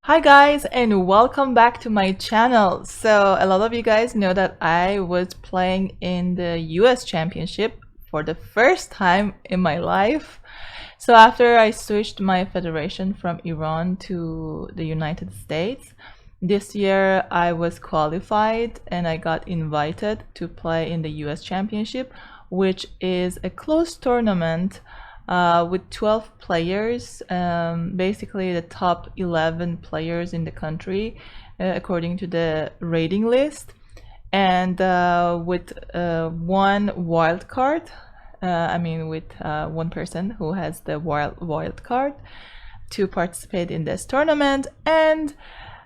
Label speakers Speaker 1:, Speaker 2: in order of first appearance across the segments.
Speaker 1: Hi guys, and welcome back to my channel. So a lot of you guys know that I was playing in the US Championship for the first time in my life. So after I switched my federation from Iran to the United States, this year I was qualified and I got invited to play in the US Championship, which is a closed tournament with 12 players, basically the top 11 players in the country, according to the rating list, and with one wild card. With one person who has the wild card to participate in this tournament. And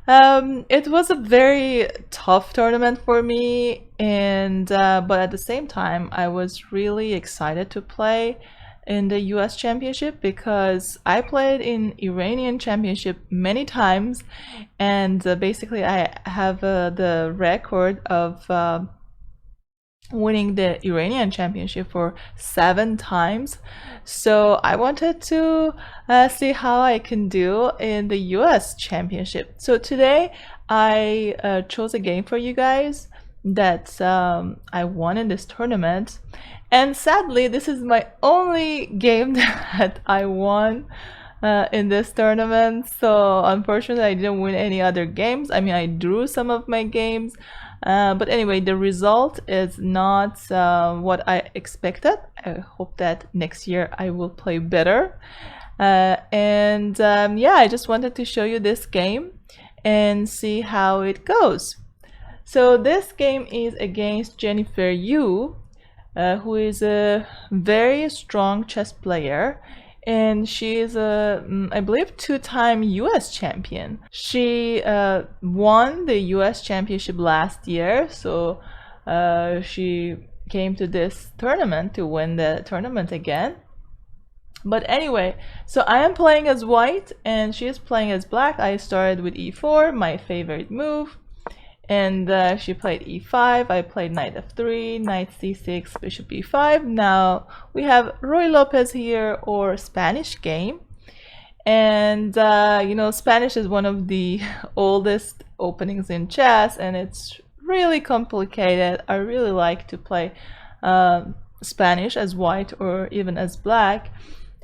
Speaker 1: it was a very tough tournament for me, and but at the same time, I was really excited to play in the US Championship because I played in Iranian Championship many times, and basically I have the record of winning the Iranian Championship for 7 times. So I wanted to see how I can do in the US Championship. So today I chose a game for you guys that I won in this tournament, and sadly this is my only game that I won in this tournament. So unfortunately I didn't win any other games. I drew some of my games, but anyway, the result is not what I expected. I hope that next year I will play better. Yeah, I just wanted to show you this game and see how it goes. So this game is against Jennifer Yu, who is a very strong chess player, and she is a, I believe, 2-time US champion. She won the US championship last year, so she came to this tournament to win the tournament again. But anyway, so I am playing as white and she is playing as black. I started with e4, my favorite move, and she played e5. I played knight f3, knight c6, bishop e5. Now we have Roy Lopez here, or Spanish game. And you know, Spanish is one of the oldest openings in chess, and it's really complicated. I really like to play Spanish as white or even as black,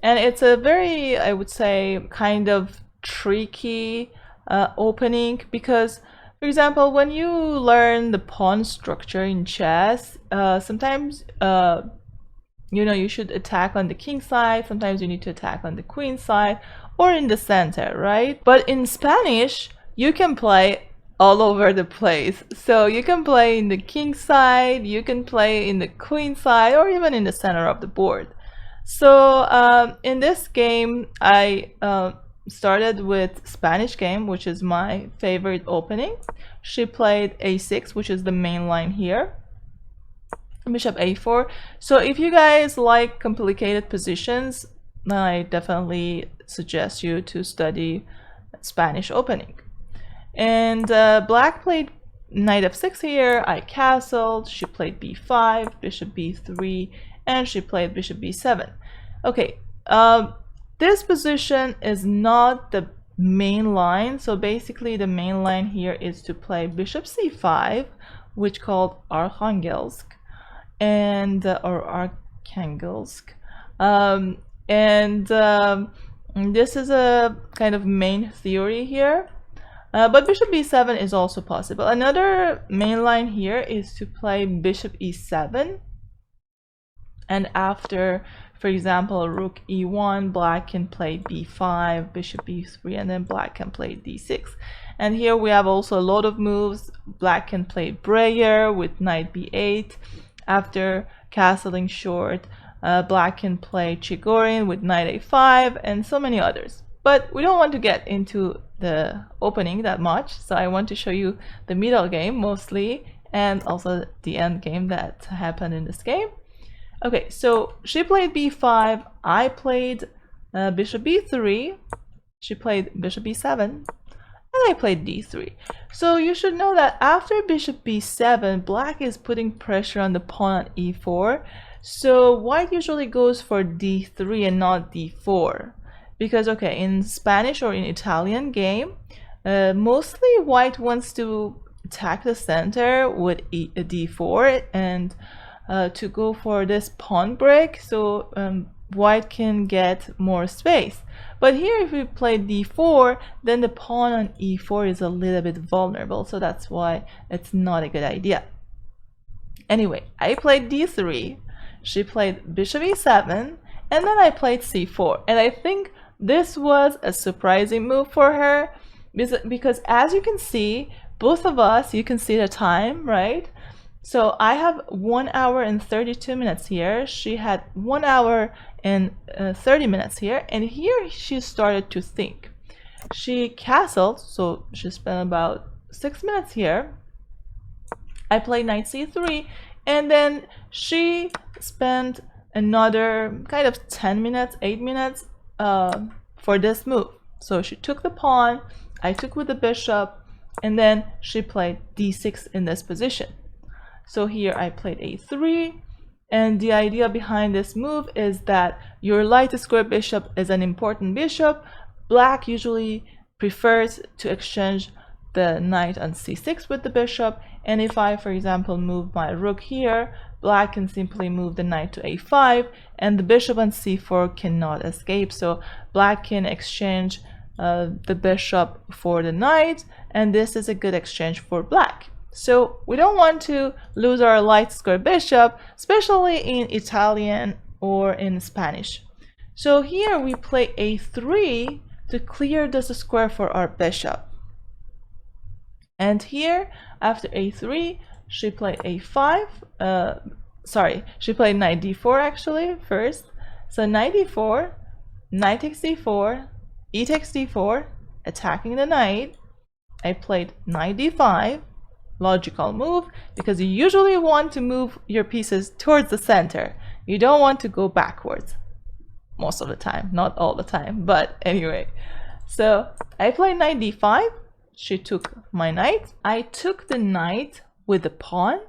Speaker 1: and it's a very, I would say, kind of tricky opening, because for example, when you learn the pawn structure in chess, sometimes you know, you should attack on the king side, sometimes you need to attack on the queen side or in the center, right? But in Spanish, you can play all over the place. So you can play in the king side, you can play in the queen side, or even in the center of the board. So in this game, I started with Spanish game, which is my favorite opening. She played a6, which is the main line here, bishop a4. So if you guys like complicated positions, I definitely suggest you to study Spanish opening. And black played knight f6 here. I castled. She played b5, bishop b3, and she played bishop b7. Okay, this position is not the main line, so basically the main line here is to play bishop c5, which called Arkhangelsk, and or Arkhangelsk, this is a kind of main theory here, but bishop b7 is also possible. Another main line here is to play bishop e7, and after, for example, rook e1, black can play b5, bishop b3, and then black can play d6. And here we have also a lot of moves. Black can play Breyer with knight b8. After castling short, black can play Chigorin with knight a5, and so many others. But we don't want to get into the opening that much, so I want to show you the middle game mostly, and also the end game that happened in this game. Okay, so she played b5, I played bishop b3, she played bishop b7, and I played d3. So you should know that after bishop b7, black is putting pressure on the pawn on e4. So white usually goes for d3 and not d4. Because, okay, in Spanish or in Italian game, Mostly white wants to attack the center with d4 and to go for this pawn break, so white can get more space. But here if we play d4, then the pawn on e4 is a little bit vulnerable, so that's why it's not a good idea. Anyway, I played d3, she played bishop e7, and then I played c4. And I think this was a surprising move for her, because as you can see, both of us, you can see the time, right? So I have 1 hour and 32 minutes here. She had 1 hour and 30 minutes here. And here she started to think. She castled, so she spent about 6 minutes here. I played knight c3, and then she spent another kind of 10 minutes, 8 minutes for this move. So she took the pawn, I took with the bishop, and then she played d6 in this position. So here I played a3, and the idea behind this move is that your light square bishop is an important bishop. Black usually prefers to exchange the knight on c6 with the bishop, and if I, for example, move my rook here, black can simply move the knight to a5, and the bishop on c4 cannot escape, so black can exchange the bishop for the knight, and this is a good exchange for black. So we don't want to lose our light square bishop, especially in Italian or in Spanish. So here we play a3 to clear this square for our bishop. And here, after a3, she played a5. She played knight d4 actually first. So knight d4, knight takes d4, e takes d4, attacking the knight. I played knight d5, logical move, because you usually want to move your pieces towards the center. You don't want to go backwards most of the time, not all the time, but anyway. So I played knight d5. She took my knight. I took the knight with the pawn.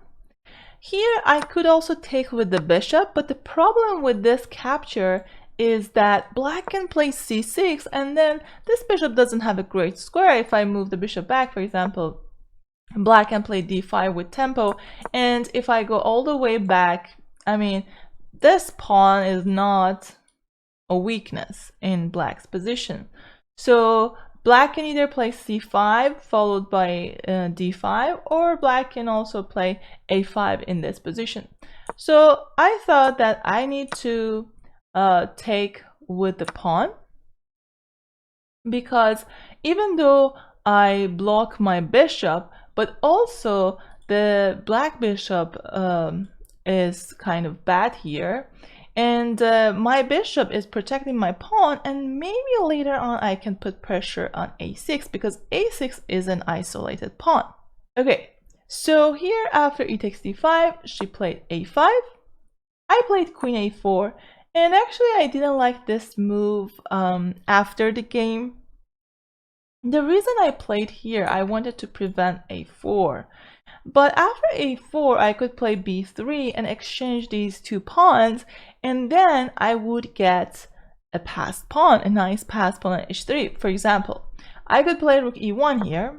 Speaker 1: Here I could also take with the bishop, but the problem with this capture is that black can play c6, and then this bishop doesn't have a great square. If I move the bishop back, for example, black can play d5 with tempo, and if I go all the way back, I mean, this pawn is not a weakness in black's position. So black can either play c5 followed by d5, or black can also play a5 in this position. So I thought that I need to take with the pawn, because even though I block my bishop, but also the black bishop is kind of bad here, and my bishop is protecting my pawn, and maybe later on I can put pressure on a6, because a6 is an isolated pawn. Okay, so here after e takes d5, she played a5. I played queen a4, and actually I didn't like this move after the game. The reason I played here, I wanted to prevent a4. But after a4, I could play b3 and exchange these two pawns, and then I would get a passed pawn, a nice passed pawn on h3. For example, I could play rook e1 here,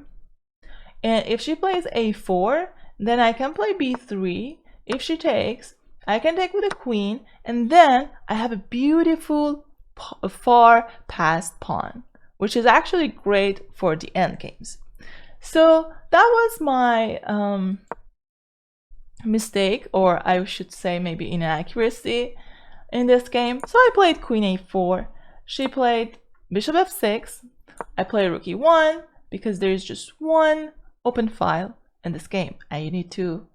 Speaker 1: and if she plays a4, then I can play b3. If she takes, I can take with a queen, and then I have a beautiful far passed pawn, which is actually great for the endgames. So that was my mistake, or I should say maybe inaccuracy in this game. So I played queen a4. She played bishop f6. I played rook e1, because there's just one open file in this game, and you need to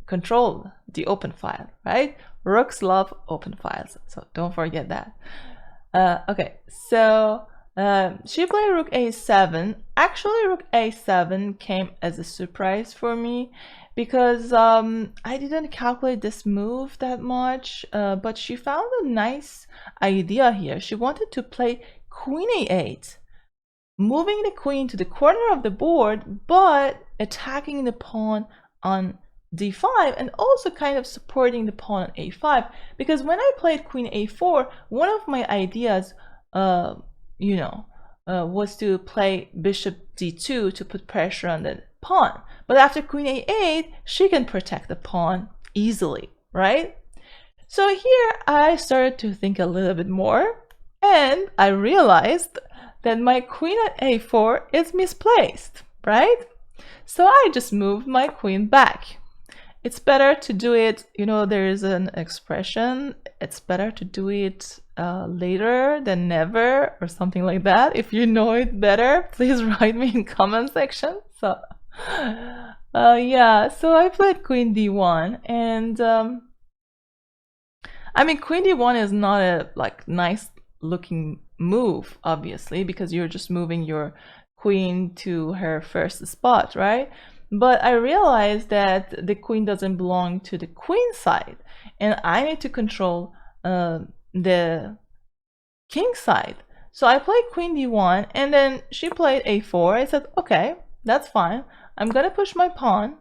Speaker 1: control the open file, right? Rooks love open files, so don't forget that. Okay, so she played rook a7. Actually, rook a7 came as a surprise for me, because I didn't calculate this move that much, but she found a nice idea here. She wanted to play queen a8, moving the queen to the corner of the board, but attacking the pawn on d5, and also kind of supporting the pawn on a5, because when I played queen a4, one of my ideas was to play bishop d2 to put pressure on the pawn. But after queen a8, she can protect the pawn easily, right? So here I started to think a little bit more, and I realized that my queen at a4 is misplaced, right? So I just moved my queen back. It's better to do it, you know, there's an expression, it's better to do it later than never, or something like that. If you know it better, please write me in comment section. So yeah, so I played queen d1, and I mean, queen d1 is not a like nice looking move, obviously, because you're just moving your queen to her first spot, right? But I realized that the queen doesn't belong to the queen side, and I need to control the king side. So I played queen d1, and then she played a4. I said, okay, that's fine. I'm gonna push my pawn,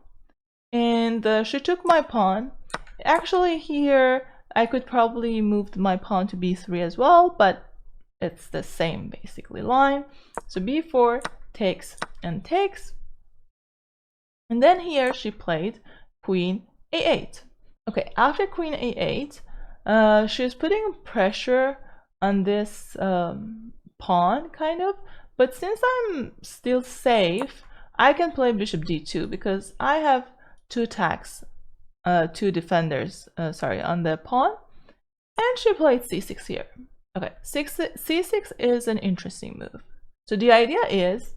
Speaker 1: and she took my pawn. Actually, here I could probably move my pawn to b3 as well, but it's the same basically line. So b4 takes and takes. And then here she played queen a8. Okay, after queen a8, she's putting pressure on this pawn, kind of. But since I'm still safe, I can play bishop d2 because I have two attacks, two defenders, on the pawn. And she played c6 here. Okay, c6 is an interesting move. So the idea is,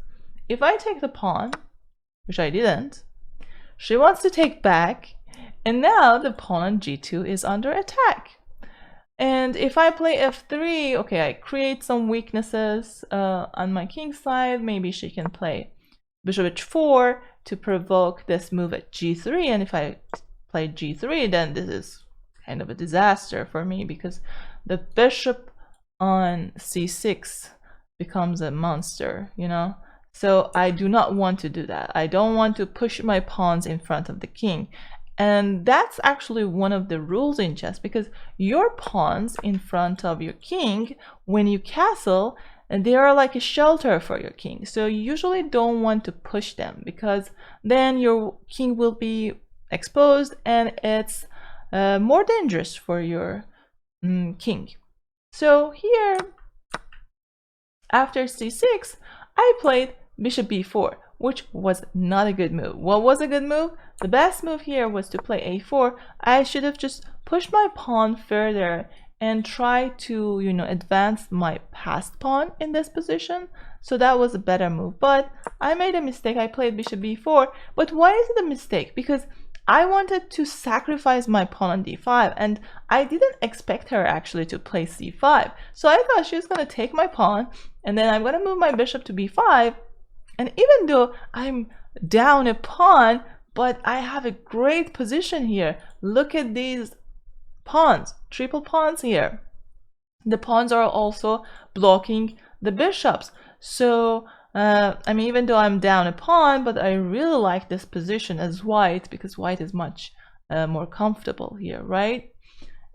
Speaker 1: if I take the pawn, which I didn't, she wants to take back, and now the pawn on g2 is under attack. And if I play f3, okay, I create some weaknesses on my king side. Maybe she can play bishop h4 to provoke this move at g3, and if I play g3, then this is kind of a disaster for me, because the bishop on c6 becomes a monster, you know? So I do not want to do that. I don't want to push my pawns in front of the king. And that's actually one of the rules in chess, because your pawns in front of your king, when you castle, they are like a shelter for your king. So you usually don't want to push them, because then your king will be exposed, and it's more dangerous for your king. So here, after c6, I played bishop b4, which was not a good move. What was a good move? The best move here was to play a4. I should have just pushed my pawn further and try to, you know, advance my passed pawn in this position. So that was a better move. But I made a mistake. I played bishop b4. But why is it a mistake? Because I wanted to sacrifice my pawn on d5, and I didn't expect her actually to play c5. So I thought she was going to take my pawn, and then I'm going to move my bishop to b5. And even though I'm down a pawn, but I have a great position here. Look at these pawns, triple pawns here. The pawns are also blocking the bishops. So I mean, even though I'm down a pawn, but I really like this position as white, because white is much more comfortable here, right?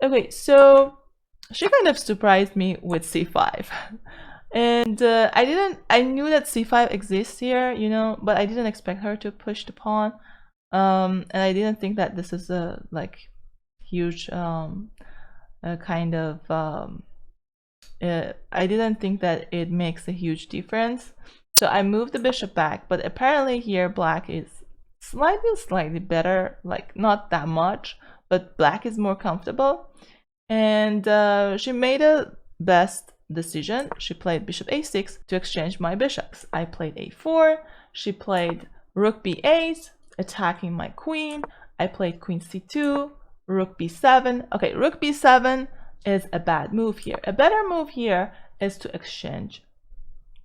Speaker 1: Okay, so she kind of surprised me with c5. And I knew that c5 exists here, you know, but I didn't expect her to push the pawn. And I didn't think that this is a like huge kind of I didn't think that it makes a huge difference. So I moved the bishop back, but apparently here black is slightly better, like not that much, but black is more comfortable. And she made a best decision. She played bishop a6 to exchange my bishops. I played a4, she played rook b8, attacking my queen. I played queen c2, rook b7. Okay, rook b7 is a bad move here. A better move here is to exchange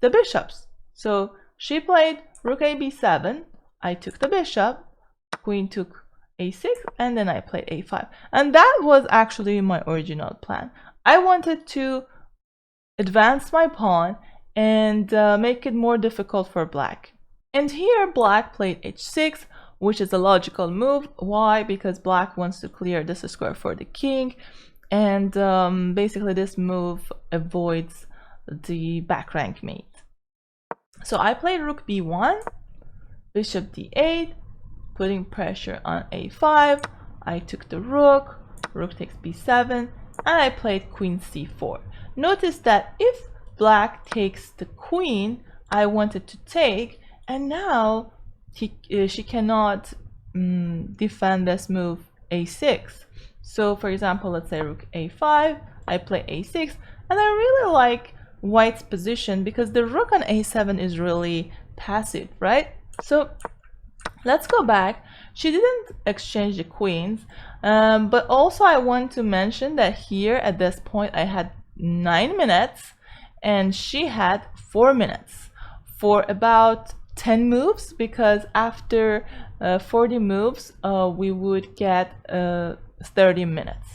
Speaker 1: the bishops. So she played rook a b7, I took the bishop, queen took a6, and then I played a5. And that was actually my original plan. I wanted to advance my pawn and make it more difficult for black. And here black played h6, which is a logical move. Why? Because black wants to clear this square for the king, and basically this move avoids the back rank mate. So I played rook b1, bishop d8, putting pressure on a5. I took the rook, rook takes b7, and I played queen c4. Notice that if black takes the queen, I wanted to take, and now she cannot defend this move a6. So for example, let's say rook a5, I play a6, and I really like white's position because the rook on a7 is really passive, right? So let's go back. She didn't exchange the queens, but also I want to mention that here at this point I had 9 minutes and she had 4 minutes for about 10 moves, because after 40 moves we would get 30 minutes.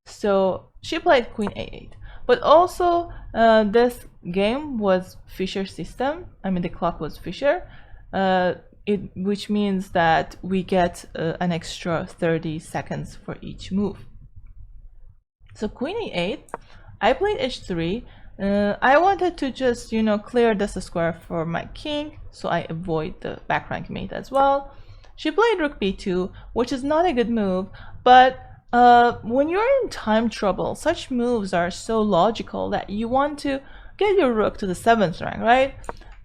Speaker 1: So she played queen a8, but also this game was Fischer system. I mean, the clock was Fischer, which means that we get an extra 30 seconds for each move. So queen e8, I played h3. I wanted to just, clear this square for my king, so I avoid the back rank mate as well. She played rook b2, which is not a good move, but when you're in time trouble, such moves are so logical that you want to get your rook to the 7th rank, right?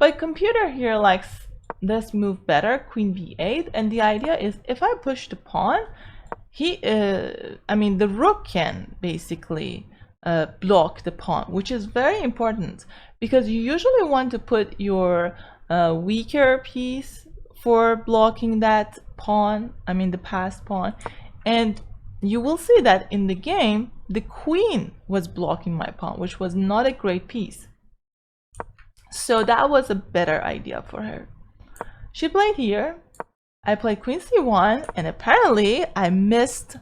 Speaker 1: But computer here likes this move better, queen b8, and the idea is if I push the pawn, the rook can basically block the pawn, which is very important because you usually want to put your weaker piece for blocking that pawn, the passed pawn, and you will see that in the game the queen was blocking my pawn, which was not a great piece. So that was a better idea for her. She played here, I played queen c1, and apparently I missed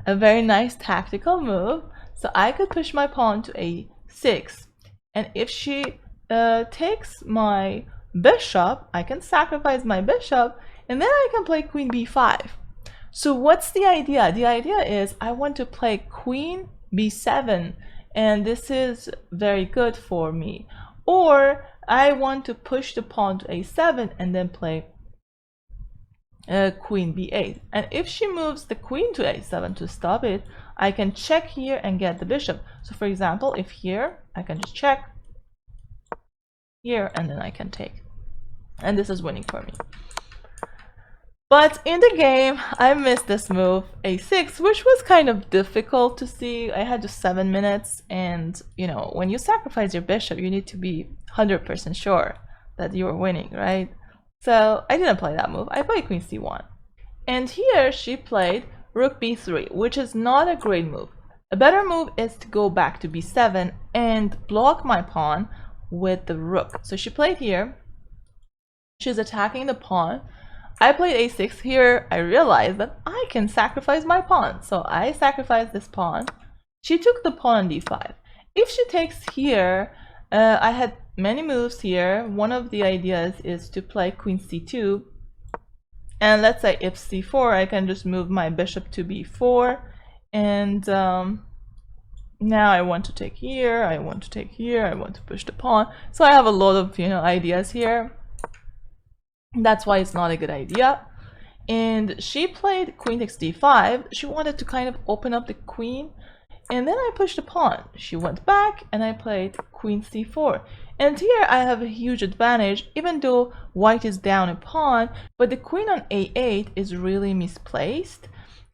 Speaker 1: a very nice tactical move, so I could push my pawn to a6, and if she takes my bishop, I can sacrifice my bishop, and then I can play queen b5. So what's the idea? The idea is I want to play queen b7, and this is very good for me. Or I want to push the pawn to a7 and then play queen b8. And if she moves the queen to a7 to stop it, I can check here and get the bishop. So for example, if here, I can just check here and then I can take. And this is winning for me. But in the game, I missed this move, a6, which was kind of difficult to see. I had just 7 minutes, and when you sacrifice your bishop, you need to be 100% sure that you're winning, right? So I didn't play that move. I played queen c1. And here she played rook b3, which is not a great move. A better move is to go back to b7 and block my pawn with the rook. So she played here. She's attacking the pawn. I played a6 here. I realized that I can sacrifice my pawn. So I sacrificed this pawn. She took the pawn on d5. If she takes here, I had many moves here. One of the ideas is to play queen c2. And let's say if c4, I can just move my bishop to b4. And now I want to take here, I want to take here, I want to push the pawn. So I have a lot of ideas here. That's why it's not a good idea. And she played queen takes d5. She wanted to kind of open up the queen, and then I pushed the pawn. She went back and I played queen c4. And here I have a huge advantage, even though white is down a pawn, but the queen on a8 is really misplaced,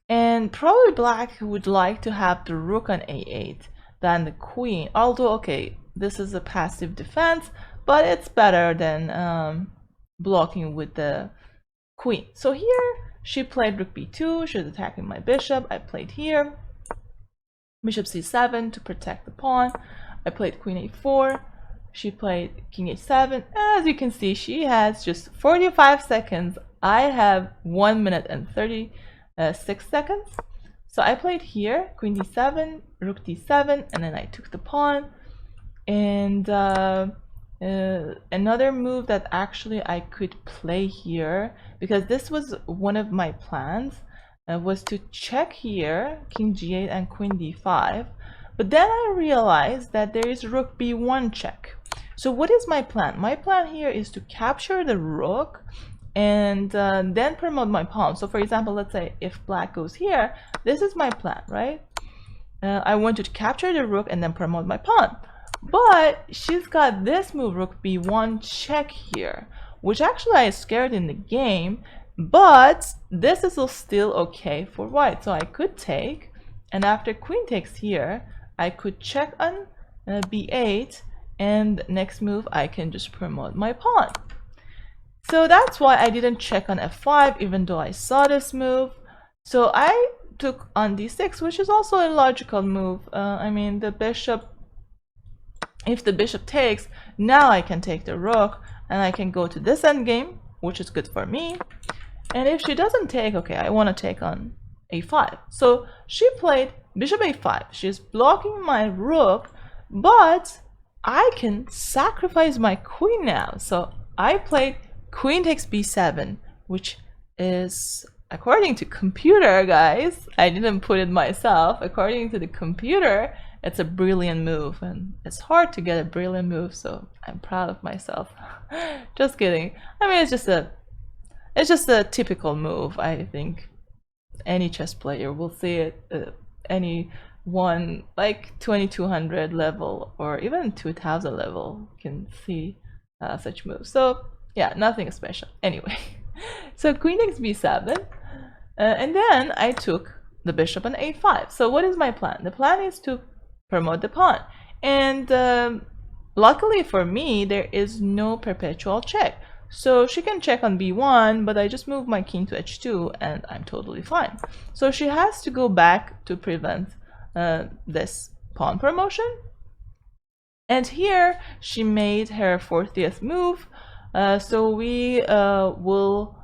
Speaker 1: and probably black would like to have the rook on a8 than the queen. Although, okay, this is a passive defense, but it's better than blocking with the queen. So here she played rook b2. She's attacking my bishop. I played here bishop c7 to protect the pawn. I played queen a4. She played king h7. As you can see, she has just 45 seconds. I have 1 minute and 36 seconds. So I played here queen d7, rook d7, and then I took the pawn. And another move that actually I could play here, because this was one of my plans, was to check here king g8 and queen d5, but then I realized that there is rook b1 check. So what is my plan? My plan here is to capture the rook and then promote my pawn. So for example, let's say if black goes here, this is my plan, right? I want to capture the rook and then promote my pawn. But she's got this move, rook b1 check here, which actually I scared in the game, but this is still okay for white. So I could take, and after queen takes here, I could check on b8, and next move I can just promote my pawn. So that's why I didn't check on f5 even though I saw this move. So I took on d6, which is also a logical move. I mean, the bishop, if the bishop takes, now I can take the rook and I can go to this endgame, which is good for me. And if she doesn't take, okay, I want to take on a5. So she played bishop a5. She's blocking my rook, but I can sacrifice my queen now. So I played queen takes b7, which is, according to computer, guys, I didn't put it myself, according to the computer, it's a brilliant move, and it's hard to get a brilliant move, so I'm proud of myself. Just kidding. I mean, it's just a typical move. I think any chess player will see it, anyone like 2200 level or even 2000 level can see such moves. So yeah, nothing special. Anyway, so queen takes b7, and then I took the bishop on a5. So what is my plan? The plan is to promote the pawn, and luckily for me there is no perpetual check, so she can check on b1, but I just move my king to h2 and I'm totally fine. So she has to go back to prevent this pawn promotion, and here she made her 40th move. So we will,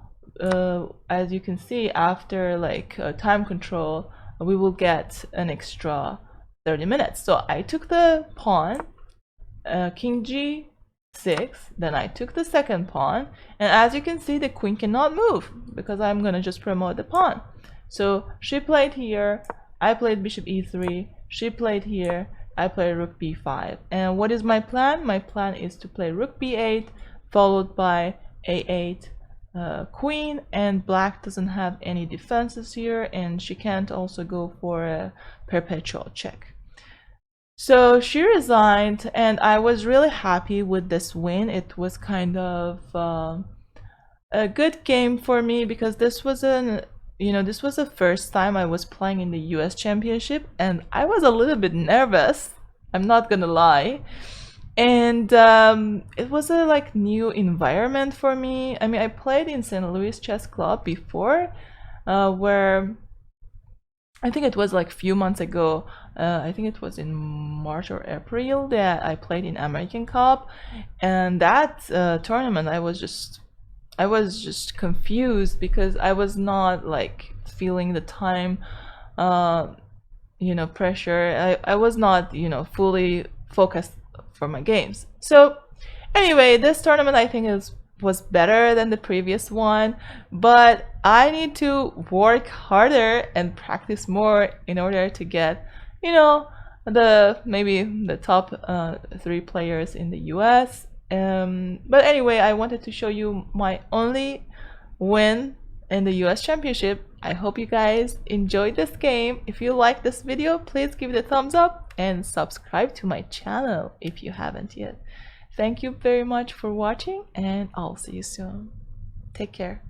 Speaker 1: as you can see, after like time control, we will get an extra 30 minutes. So I took the pawn, king g6, then I took the second pawn, and as you can see, the queen cannot move because I'm gonna just promote the pawn. So she played here, I played bishop e3, she played here, I played rook b5. And what is my plan? My plan is to play rook b8 followed by a8, queen, and black doesn't have any defenses here, and she can't also go for a perpetual check. So she resigned, and I was really happy with this win. It was kind of a good game for me because this was this was the first time I was playing in the US Championship, and I was a little bit nervous, I'm not gonna lie. And it was a like new environment for me. I mean, I played in St. Louis Chess Club before, where I think it was like a few months ago. I think it was in March or April that I played in American Cup, and that tournament I was just confused because I was not like feeling the time, pressure. I was not fully focused for my games. So anyway, this tournament I think was better than the previous one, but I need to work harder and practice more in order to get maybe the top 3 players in the US. But anyway, I wanted to show you my only win in the US Championship. I hope you guys enjoyed this game. If you like this video, please give it a thumbs up and subscribe to my channel if you haven't yet. Thank you very much for watching, and I'll see you soon. Take care.